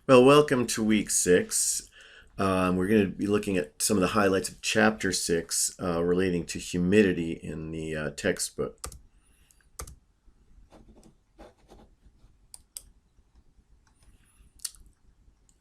Well, welcome to week 6. We're going to be looking at some of the highlights of chapter 6 relating to humidity in the textbook.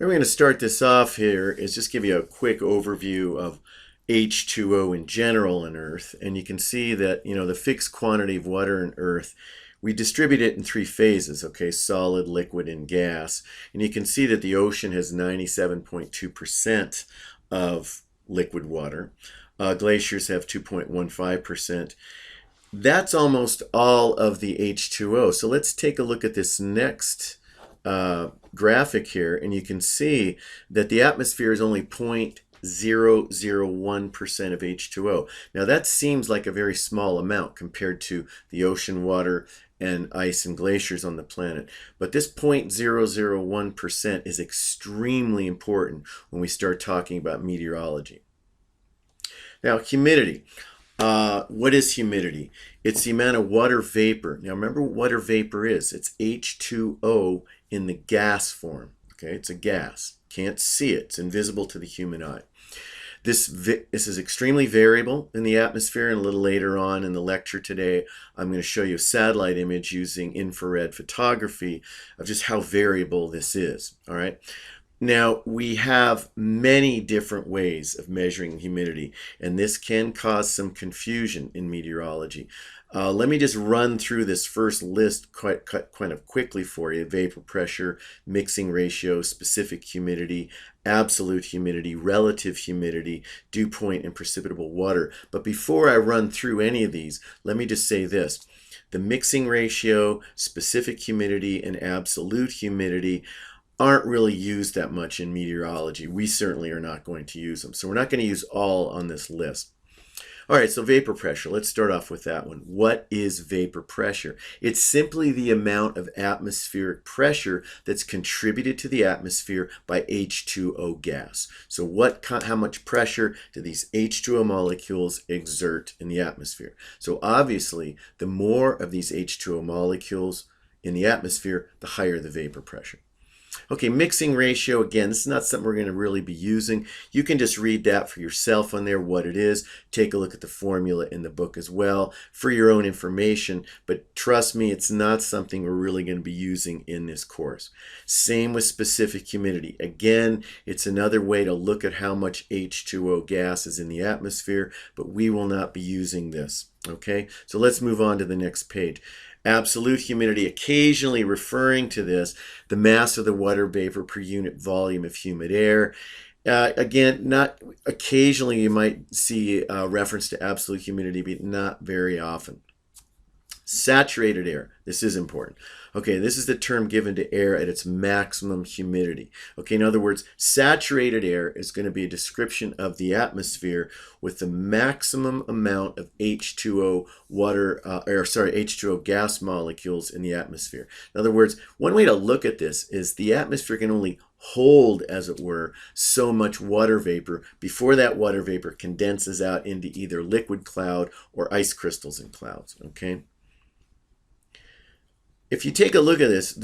We're going to start this off here is just give you a quick overview of H2O in general in Earth. And you can see that, the fixed quantity of water in Earth, we distribute it in 3 phases, okay, solid, liquid, and gas. And you can see that the ocean has 97.2% of liquid water. Glaciers have 2.15%. That's almost all of the H2O. So let's take a look at this next graphic here, and you can see that the atmosphere is only 0.001% of H2O. Now that seems like a very small amount compared to the ocean water and ice and glaciers on the planet. But this 0.001% is extremely important when we start talking about meteorology. Now, humidity. What is humidity? It's the amount of water vapor. Now remember what water vapor is. It's H2O in the gas form. Okay, it's a gas. Can't see it. It's invisible to the human eye. This is extremely variable in the atmosphere, and a little later on in the lecture today, I'm going to show you a satellite image using infrared photography of just how variable this is. All right. Now, we have many different ways of measuring humidity, and this can cause some confusion in meteorology. Let me just run through this first list quite quickly for you. Vapor pressure, mixing ratio, specific humidity, absolute humidity, relative humidity, dew point, and precipitable water. But before I run through any of these, let me just say this. The mixing ratio, specific humidity, and absolute humidity aren't really used that much in meteorology. We certainly are not going to use them. So we're not going to use all on this list. All right, so vapor pressure. Let's start off with that one. What is vapor pressure? It's simply the amount of atmospheric pressure that's contributed to the atmosphere by H2O gas. So how much pressure do these H2O molecules exert in the atmosphere? So obviously, the more of these H2O molecules in the atmosphere, the higher the vapor pressure. Okay, mixing ratio, again, this is not something we're going to really be using. You can just read that for yourself on there, what it is. Take a look at the formula in the book as well for your own information. But trust me, it's not something we're really going to be using in this course. Same with specific humidity. Again, it's another way to look at how much H2O gas is in the atmosphere, but we will not be using this. Okay, so let's move on to the next page. Absolute humidity, occasionally referring to this, the mass of the water vapor per unit volume of humid air. Again, not occasionally you might see a reference to absolute humidity, but not very often. Saturated air, this is important. Okay, this is the term given to air at its maximum humidity. Okay, in other words, saturated air is going to be a description of the atmosphere with the maximum amount of H2O H2O gas molecules in the atmosphere. In other words, one way to look at this is the atmosphere can only hold, as it were, so much water vapor before that water vapor condenses out into either liquid cloud or ice crystals in clouds. Okay. If you take a look at this,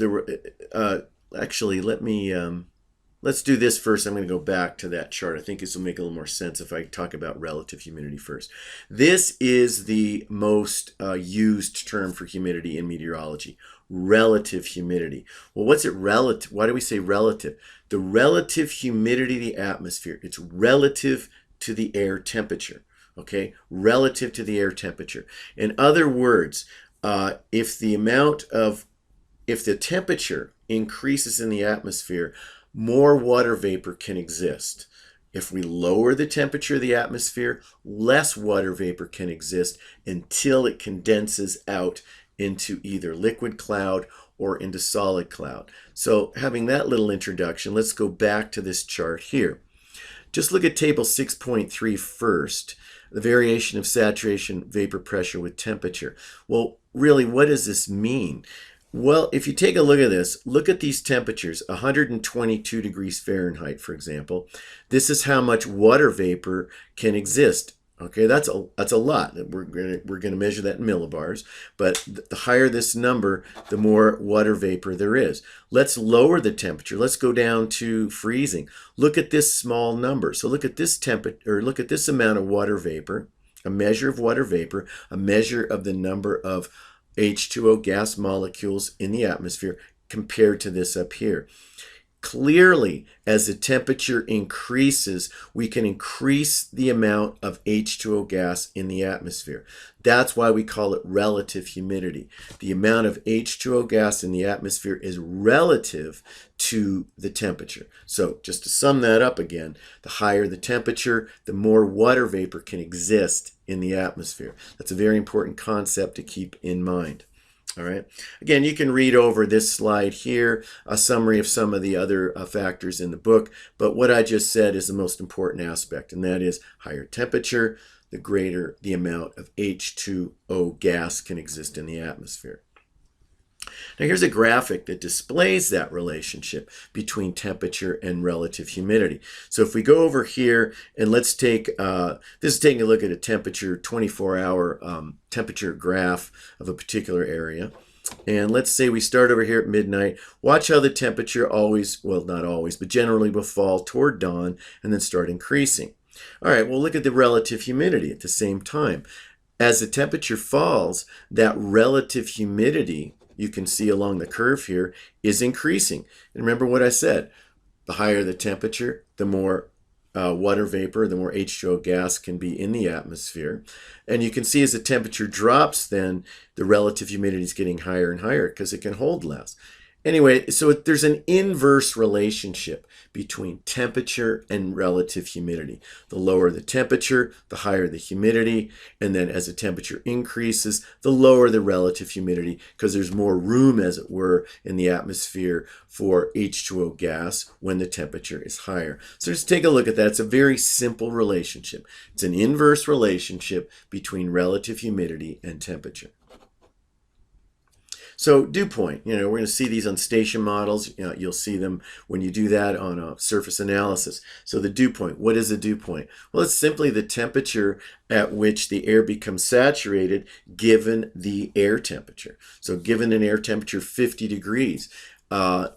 actually, let's do this first. I'm going to go back to that chart. I think this will make a little more sense if I talk about relative humidity first. This is the most used term for humidity in meteorology, relative humidity. Well, what's it relative? Why do we say relative? The relative humidity of the atmosphere, it's relative to the air temperature, okay? Relative to the air temperature. In other words, if the temperature increases in the atmosphere, more water vapor can exist. If we lower the temperature of the atmosphere, less water vapor can exist until it condenses out into either liquid cloud or into solid cloud. So having that little introduction, let's go back to this chart here. Just look at table 6.3 first, the variation of saturation vapor pressure with temperature. Well, really, what does this mean? Well, if you take a look at this, look at these temperatures, 122 degrees Fahrenheit, for example. This is how much water vapor can exist. Okay, that's a lot. We're gonna measure that in millibars, but the higher this number, the more water vapor there is. Let's lower the temperature. Let's go down to freezing. Look at this small number. So look at this temperature, or look at this amount of water vapor, a measure of water vapor, a measure of the number of H2O gas molecules in the atmosphere compared to this up here. Clearly, as the temperature increases, we can increase the amount of H2O gas in the atmosphere. That's why we call it relative humidity. The amount of H2O gas in the atmosphere is relative to the temperature. So just to sum that up again, the higher the temperature, the more water vapor can exist in the atmosphere. That's a very important concept to keep in mind. All right. Again, you can read over this slide here, a summary of some of the other factors in the book, but what I just said is the most important aspect, and that is higher temperature, the greater the amount of H2O gas can exist in the atmosphere. Now here's a graphic that displays that relationship between temperature and relative humidity. So if we go over here and let's take, this is taking a look at a temperature, 24-hour temperature graph of a particular area. And let's say we start over here at midnight. Watch how the temperature always, well, not always, but generally will fall toward dawn and then start increasing. All right, well, look at the relative humidity at the same time. As the temperature falls, that relative humidity, you can see along the curve here, is increasing. And remember what I said, the higher the temperature, the more water vapor, the more H2O gas can be in the atmosphere. And you can see as the temperature drops, then the relative humidity is getting higher and higher because it can hold less. Anyway, so there's an inverse relationship between temperature and relative humidity. The lower the temperature, the higher the humidity, and then as the temperature increases, the lower the relative humidity because there's more room, as it were, in the atmosphere for H2O gas when the temperature is higher. So just take a look at that. It's a very simple relationship. It's an inverse relationship between relative humidity and temperature. So dew point, we're going to see these on station models. You'll see them when you do that on a surface analysis. So the dew point, what is a dew point? Well, it's simply the temperature at which the air becomes saturated given the air temperature. So given an air temperature 50 degrees,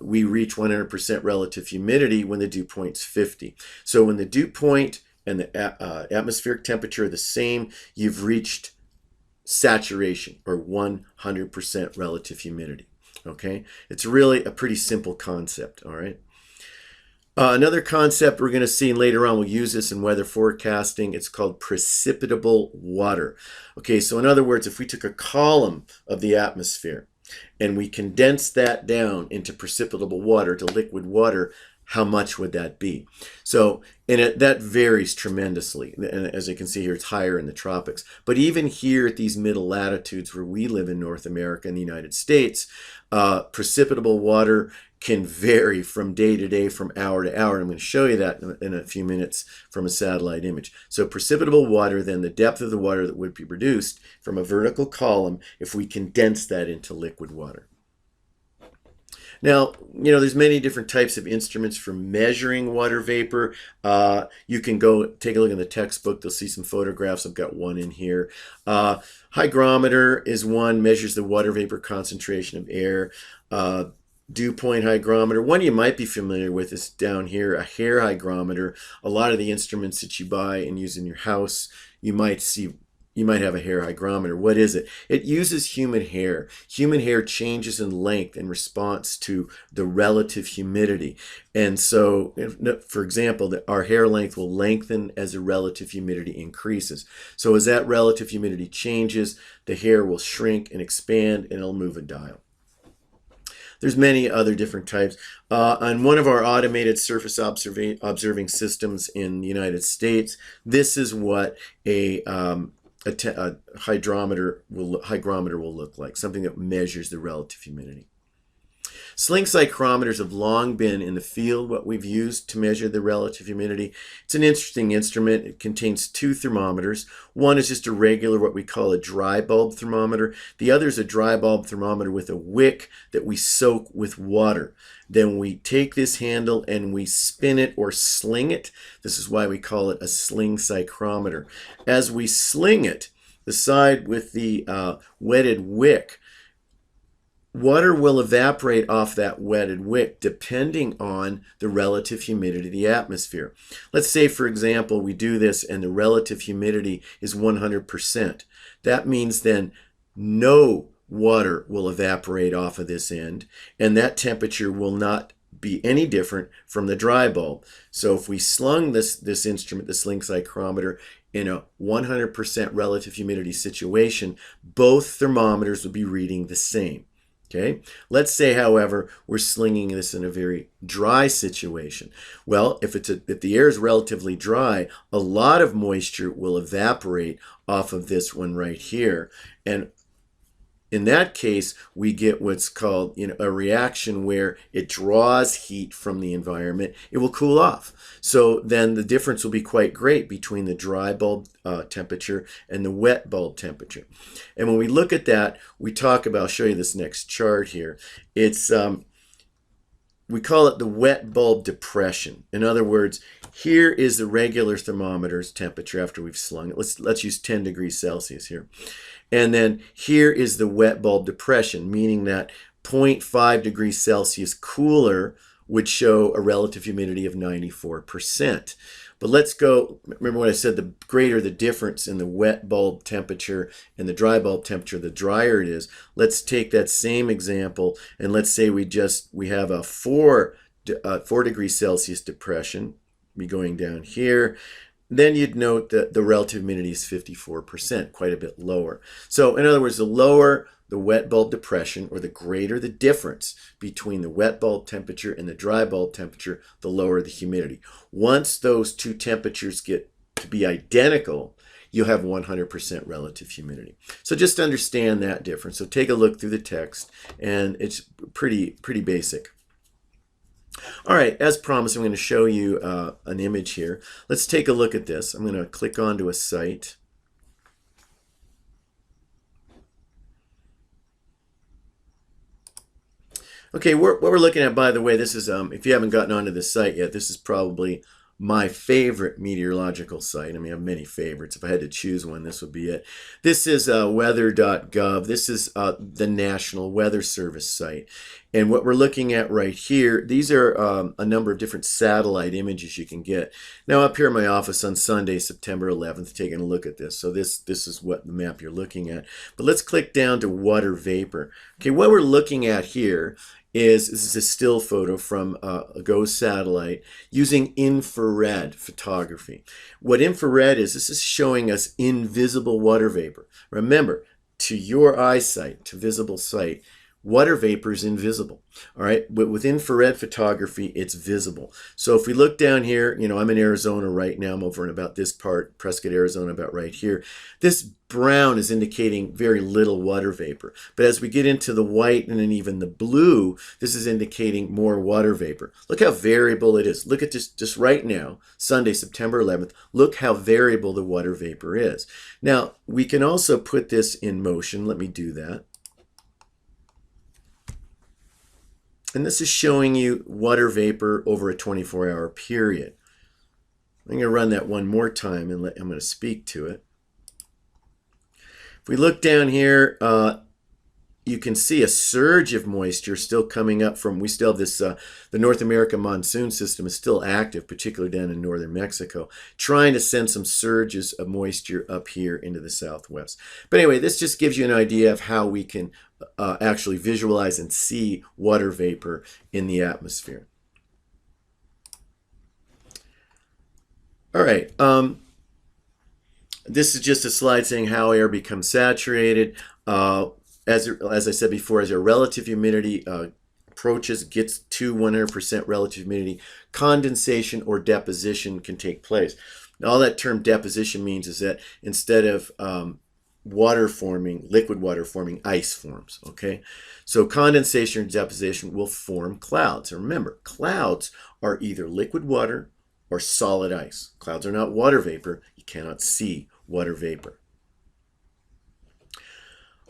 we reach 100% relative humidity when the dew point's 50. So when the dew point and the atmospheric temperature are the same, you've reached saturation, or 100% relative humidity. Okay, it's really a pretty simple concept. All right. Another concept we're going to see later on, we'll use this in weather forecasting. It's called precipitable water. Okay, so in other words, if we took a column of the atmosphere and we condensed that down into precipitable water, to liquid water, how much would that be? So, that varies tremendously. And as you can see here, it's higher in the tropics. But even here at these middle latitudes where we live in North America and the United States, precipitable water can vary from day to day, from hour to hour. And I'm going to show you that in a few minutes from a satellite image. So precipitable water, then the depth of the water that would be produced from a vertical column if we condense that into liquid water. Now, there's many different types of instruments for measuring water vapor. You can go take a look in the textbook. They'll see some photographs. I've got one in here. Hygrometer is one, measures the water vapor concentration of air. Dew point hygrometer. One you might be familiar with is down here, a hair hygrometer. A lot of the instruments that you buy and use in your house, you might have a hair hygrometer. What is it? It uses human hair. Human hair changes in length in response to the relative humidity. And so, for example, our hair length will lengthen as the relative humidity increases. So as that relative humidity changes, the hair will shrink and expand and it'll move a dial. There's many other different types. On one of our automated surface observing systems in the United States, this is what a hygrometer will look like, something that measures the relative humidity. Sling psychrometers have long been in the field what we've used to measure the relative humidity. It's an interesting instrument. It contains two thermometers. One is just a regular, what we call a dry bulb thermometer. The other is a dry bulb thermometer with a wick that we soak with water. Then we take this handle and we spin it or sling it. This is why we call it a sling psychrometer. As we sling it, the side with the wetted wick, water will evaporate off that wetted wick depending on the relative humidity of the atmosphere. Let's say, for example, we do this and the relative humidity is 100%. That means then no water will evaporate off of this end, and that temperature will not be any different from the dry bulb. So if we slung this instrument, the Sling psychrometer, in a 100% relative humidity situation, both thermometers would be reading the same. Okay. Let's say, however, we're slinging this in a very dry situation. Well, if the air is relatively dry, a lot of moisture will evaporate off of this one right here, and in that case, we get what's called, a reaction where it draws heat from the environment. It will cool off. So then the difference will be quite great between the dry bulb temperature and the wet bulb temperature. And when we look at that, we talk about, I'll show you this next chart here. It's we call it the wet bulb depression. In other words, here is the regular thermometer's temperature after we've slung it. Let's use 10 degrees Celsius here. And then here is the wet bulb depression, meaning that 0.5 degrees Celsius cooler would show a relative humidity of 94%. But let's go, remember what I said, the greater the difference in the wet bulb temperature and the dry bulb temperature, the drier it is. Let's take that same example and let's say we have a 4 degrees Celsius depression, be going down here. Then you'd note that the relative humidity is 54%, quite a bit lower. So in other words, the lower the wet bulb depression, or the greater the difference between the wet bulb temperature and the dry bulb temperature, the lower the humidity. Once those two temperatures get to be identical, you'll have 100% relative humidity. So just understand that difference. So take a look through the text, and it's pretty basic. All right, as promised, I'm going to show you an image here. Let's take a look at this. I'm going to click onto a site. Okay, what we're looking at, by the way, this is, if you haven't gotten onto this site yet, this is probably my favorite meteorological site. I mean, I have many favorites. If I had to choose one, this would be it. This is weather.gov. This is the National Weather Service site. And what we're looking at right here, these are a number of different satellite images you can get. Now, up here in my office on Sunday, September 11th, taking a look at this. So this is what the map you're looking at. But let's click down to water vapor. Okay, what we're looking at here this is a still photo from a GO satellite using infrared photography. What infrared is, this is showing us invisible water vapor. Remember, to your eyesight, to visible sight, water vapor is invisible. All right, but with infrared photography, it's visible. So if we look down here, I'm in Arizona right now. I'm over in about this part, Prescott, Arizona, about right here. This brown is indicating very little water vapor. But as we get into the white and then even the blue, this is indicating more water vapor. Look how variable it is. Look at this just right now, Sunday, September 11th. Look how variable the water vapor is. Now, we can also put this in motion. Let me do that. And this is showing you water vapor over a 24-hour period. I'm going to run that one more time and I'm going to speak to it. If we look down here, you can see a surge of moisture still coming up from, we still have this, the North American monsoon system is still active, particularly down in northern Mexico, trying to send some surges of moisture up here into the southwest. But anyway, this just gives you an idea of how we can actually visualize and see water vapor in the atmosphere. All right. This is just a slide saying how air becomes saturated. As I said before, as our relative humidity approaches, gets to 100% relative humidity, condensation or deposition can take place. Now, all that term deposition means is that instead of water forming, liquid water forming ice forms, okay? So condensation or deposition will form clouds. And remember, clouds are either liquid water or solid ice. Clouds are not water vapor. You cannot see water vapor.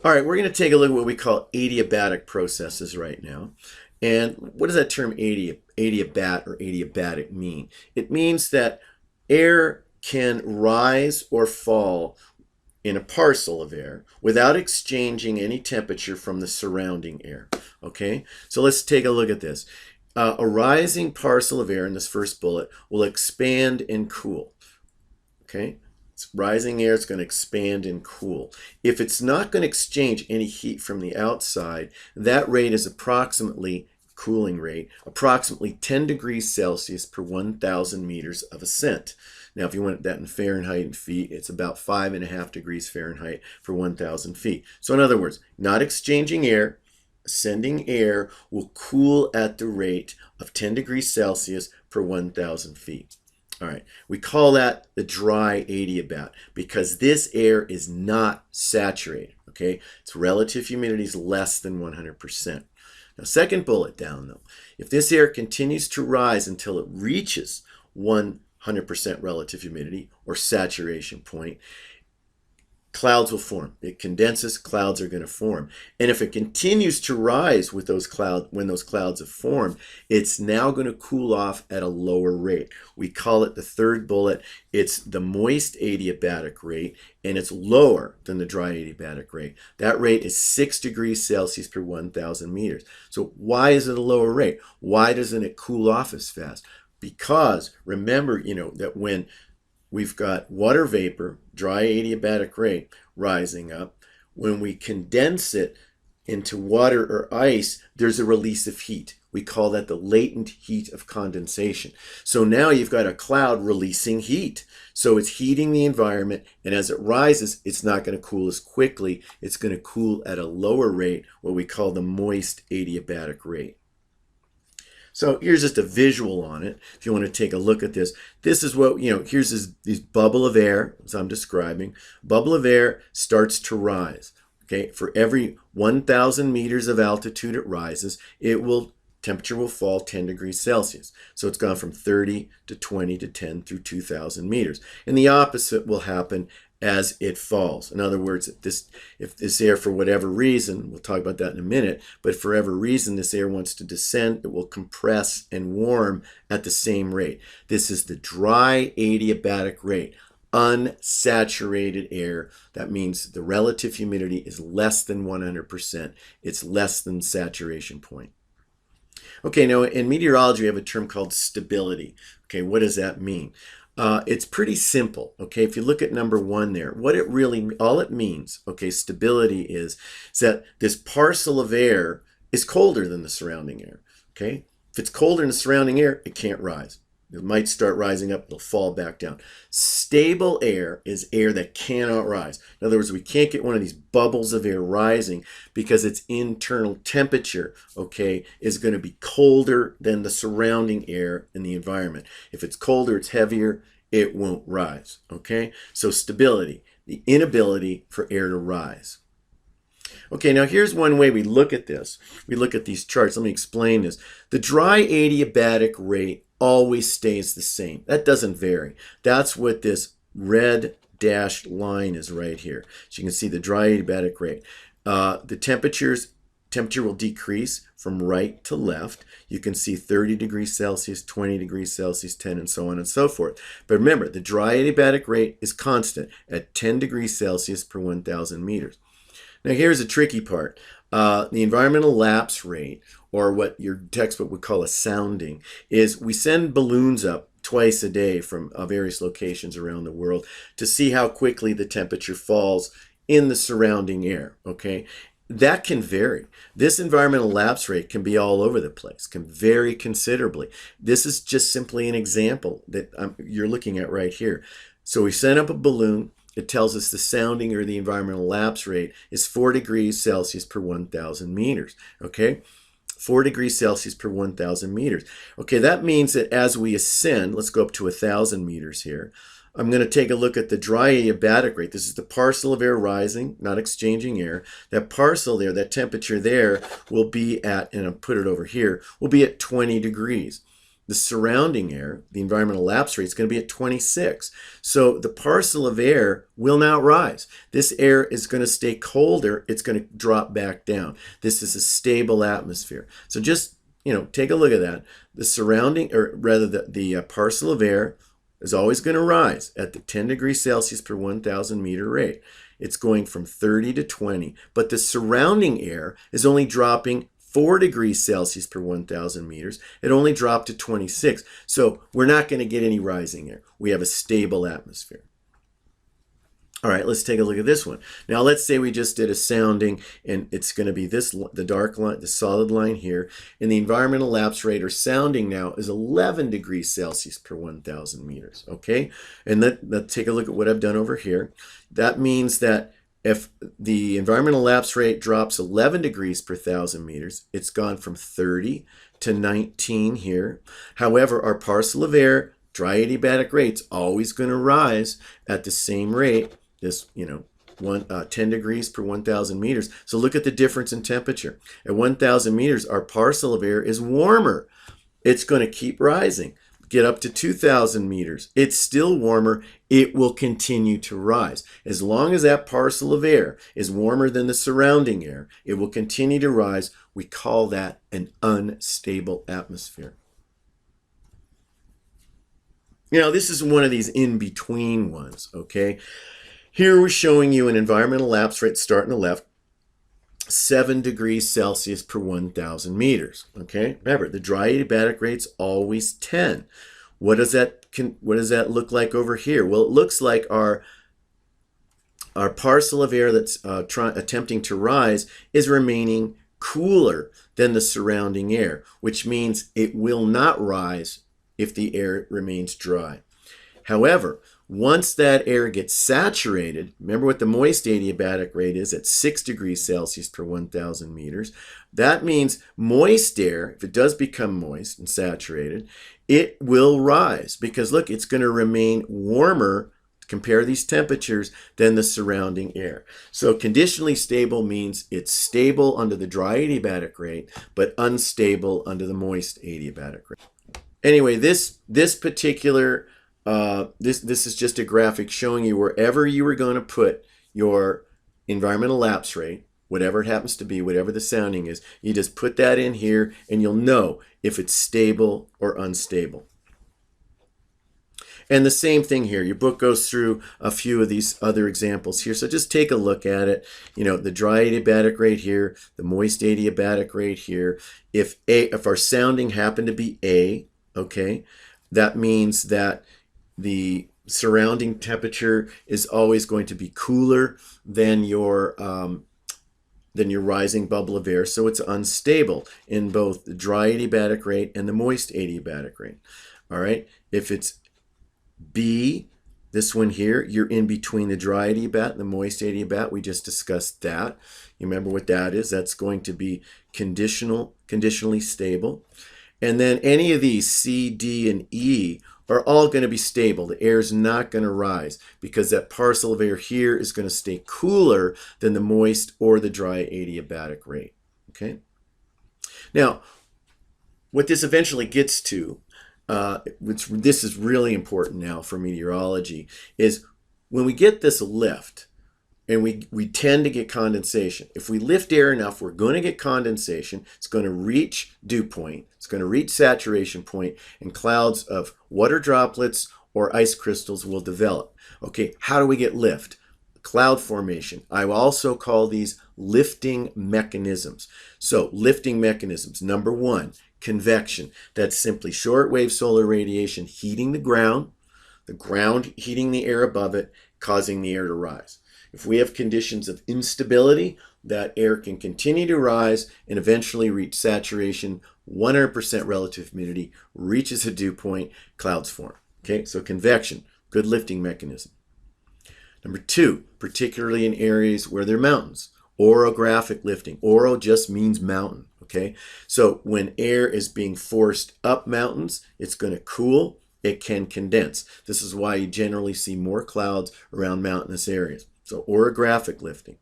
All right, we're going to take a look at what we call adiabatic processes right now. And what does that term adiabat or adiabatic mean? It means that air can rise or fall in a parcel of air without exchanging any temperature from the surrounding air. Okay, so let's take a look at this. A rising parcel of air in this first bullet will expand and cool. Okay, it's rising air, it's going to expand and cool. If it's not going to exchange any heat from the outside, that rate is approximately, cooling rate, approximately 10 degrees Celsius per 1,000 meters of ascent. Now, if you want that in Fahrenheit and feet, it's about 5.5 degrees Fahrenheit for 1,000 feet. So in other words, not exchanging air, ascending air will cool at the rate of 10 degrees Celsius per 1,000 feet. All right, we call that the dry adiabat because this air is not saturated, okay? Its relative humidity is less than 100%. Now, second bullet down though, if this air continues to rise until it reaches 100% relative humidity or saturation point, clouds will form. It condenses, clouds are going to form. And if it continues to rise with those clouds, when those clouds have formed, it's now going to cool off at a lower rate. We call it the third bullet. It's the moist adiabatic rate, and it's lower than the dry adiabatic rate. That rate is 6 degrees Celsius per 1,000 meters. So why is it a lower rate? Why doesn't it cool off as fast? Because remember, that when we've got water vapor, dry adiabatic rate, rising up. When we condense it into water or ice, there's a release of heat. We call that the latent heat of condensation. So now you've got a cloud releasing heat. So it's heating the environment, and as it rises, it's not going to cool as quickly. It's going to cool at a lower rate, what we call the moist adiabatic rate. So here's just a visual on it. If you want to take a look at this, this is what, here's this bubble of air, as I'm describing. Bubble of air starts to rise. Okay, for every 1,000 meters of altitude it rises, temperature will fall 10 degrees Celsius. So it's gone from 30 to 20 to 10 through 2,000 meters. And the opposite will happen as it falls. In other words, if this air, for whatever reason, we'll talk about that in a minute, but for whatever reason this air wants to descend, it will compress and warm at the same rate. This is the dry adiabatic rate. Unsaturated air, that means the relative humidity is less than 100%. It's less than saturation point. Okay, now in meteorology we have a term called stability. Okay, what does that mean? It's pretty simple, okay? If you look at number 1 there, all it means, okay, stability is that this parcel of air is colder than the surrounding air, okay? If it's colder than the surrounding air, it can't rise. It might start rising up, it'll fall back down. Stable air is air that cannot rise. In other words, we can't get one of these bubbles of air rising because its internal temperature, okay, is going to be colder than the surrounding air in the environment. If it's colder, it's heavier, it won't rise, okay? So stability, the inability for air to rise. Okay, now here's one way we look at this. We look at these charts. Let me explain this. The dry adiabatic rate always stays the same. That doesn't vary. That's what this red dashed line is right here. So you can see the dry adiabatic rate. The temperature will decrease from right to left. You can see 30 degrees Celsius, 20 degrees Celsius, 10, and so on and so forth. But remember, the dry adiabatic rate is constant at 10 degrees Celsius per 1,000 meters. Now here's a tricky part. The environmental lapse rate, or what your textbook would call a sounding, is we send balloons up twice a day from various locations around the world to see how quickly the temperature falls in the surrounding air, okay? That can vary. This environmental lapse rate can be all over the place, can vary considerably. This is just simply an example that you're looking at right here. So we send up a balloon. It tells us the sounding, or the environmental lapse rate, is 4 degrees Celsius per 1,000 meters, okay? 4 degrees Celsius per 1,000 meters. Okay, that means that as we ascend, let's go up to 1,000 meters here. I'm going to take a look at the dry adiabatic rate. This is the parcel of air rising, not exchanging air. That parcel there, that temperature there will be at, and I'll put it over here, will be at 20 degrees. The surrounding air, the environmental lapse rate, is going to be at 26. So the parcel of air will not rise. This air is going to stay colder. It's going to drop back down. This is a stable atmosphere. So just, take a look at that. The surrounding, or rather the parcel of air is always going to rise at the 10 degrees Celsius per 1,000 meter rate. It's going from 30 to 20, but the surrounding air is only dropping 4 degrees Celsius per 1,000 meters. It only dropped to 26. So we're not going to get any rising air. We have a stable atmosphere. All right, let's take a look at this one. Now, let's say we just did a sounding, and it's going to be this, the dark line, the solid line here, and the environmental lapse rate or sounding now is 11 degrees Celsius per 1,000 meters, okay? And let's take a look at what I've done over here. That means that if the environmental lapse rate drops 11 degrees per 1,000 meters, it's gone from 30 to 19 here. However, our parcel of air, dry adiabatic rate's always going to rise at the same rate. This, 10 degrees per 1,000 meters. So look at the difference in temperature. At 1,000 meters, our parcel of air is warmer. It's going to keep rising. Get up to 2,000 meters. It's still warmer. It will continue to rise. As long as that parcel of air is warmer than the surrounding air, it will continue to rise. We call that an unstable atmosphere. This is one of these in-between ones, okay? Here we're showing you an environmental lapse rate starting on the left, 7 degrees Celsius per 1,000 meters. Okay, remember the dry adiabatic rate's always 10. What does that look like over here? Well, it looks like our parcel of air that's attempting to rise is remaining cooler than the surrounding air, which means it will not rise if the air remains dry. However, once that air gets saturated, remember what the moist adiabatic rate is at 6 degrees Celsius per 1,000 meters. That means moist air, if it does become moist and saturated, it will rise because look, it's going to remain warmer, compare these temperatures, than the surrounding air. So conditionally stable means it's stable under the dry adiabatic rate, but unstable under the moist adiabatic rate. Anyway, this particular this is just a graphic showing you wherever you are going to put your environmental lapse rate, whatever it happens to be, whatever the sounding is, you just put that in here and you'll know if it's stable or unstable. And the same thing here. Your book goes through a few of these other examples here. So just take a look at it. The dry adiabatic rate here, the moist adiabatic rate here. If our sounding happened to be A, okay, that means that the surrounding temperature is always going to be cooler than your rising bubble of air, so it's unstable in both the dry adiabatic rate and the moist adiabatic rate. All right, if it's B, this one here, you're in between the dry adiabat and the moist adiabat. We just discussed that. You remember what that is? That's going to be conditionally stable. And then any of these C, D, and E are all going to be stable. The air is not going to rise because that parcel of air here is going to stay cooler than the moist or the dry adiabatic rate. Okay. Now, what this eventually gets to, this is really important now for meteorology, is when we get this lift, and we tend to get condensation. If we lift air enough, we're going to get condensation. It's going to reach dew point. It's going to reach saturation point, and clouds of water droplets or ice crystals will develop. Okay, how do we get lift? Cloud formation. I also call these lifting mechanisms. So lifting mechanisms. Number one, convection. That's simply shortwave solar radiation heating the ground heating the air above it, causing the air to rise. If we have conditions of instability, that air can continue to rise and eventually reach saturation, 100% relative humidity, reaches a dew point, clouds form. Okay, so convection, good lifting mechanism. Number two, particularly in areas where there are mountains, orographic lifting. Oro just means mountain, okay? So when air is being forced up mountains, it's going to cool it can condense. This is why you generally see more clouds around mountainous areas. So orographic lifting.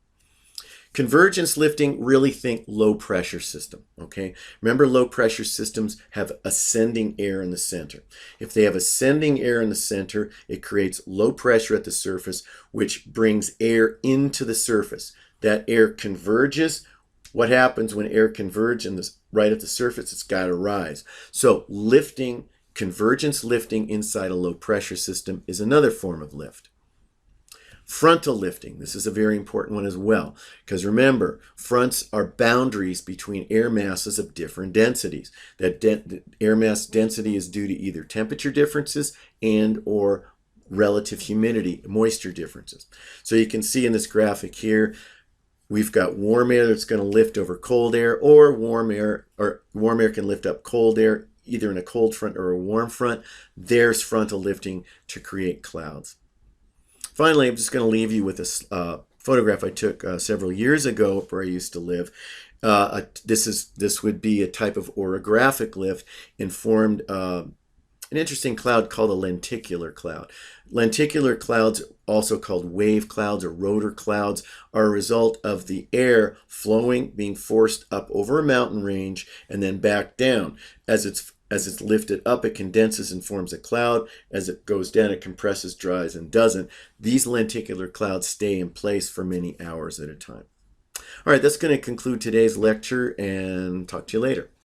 Convergence lifting, really think low pressure system, okay? Remember, low pressure systems have ascending air in the center. If they have ascending air in the center, it creates low pressure at the surface, which brings air into the surface. That air converges. What happens when air converges right at the surface? It's got to rise. So lifting, convergence lifting inside a low pressure system is another form of lift. Frontal lifting, this is a very important one as well, because remember, fronts are boundaries between air masses of different densities. That air mass density is due to either temperature differences and or relative humidity, moisture differences. So you can see in this graphic here, we've got warm air that's going to lift over cold air, or warm air can lift up cold air, either in a cold front or a warm front. There's frontal lifting to create clouds. Finally, I'm just going to leave you with a photograph I took several years ago where I used to live. This would be a type of orographic lift and formed an interesting cloud called a lenticular cloud. Lenticular clouds, also called wave clouds or rotor clouds, are a result of the air flowing, being forced up over a mountain range and then back down. As it's lifted up, it condenses and forms a cloud. As it goes down, it compresses, dries, and doesn't. These lenticular clouds stay in place for many hours at a time. All right, that's going to conclude today's lecture, and talk to you later.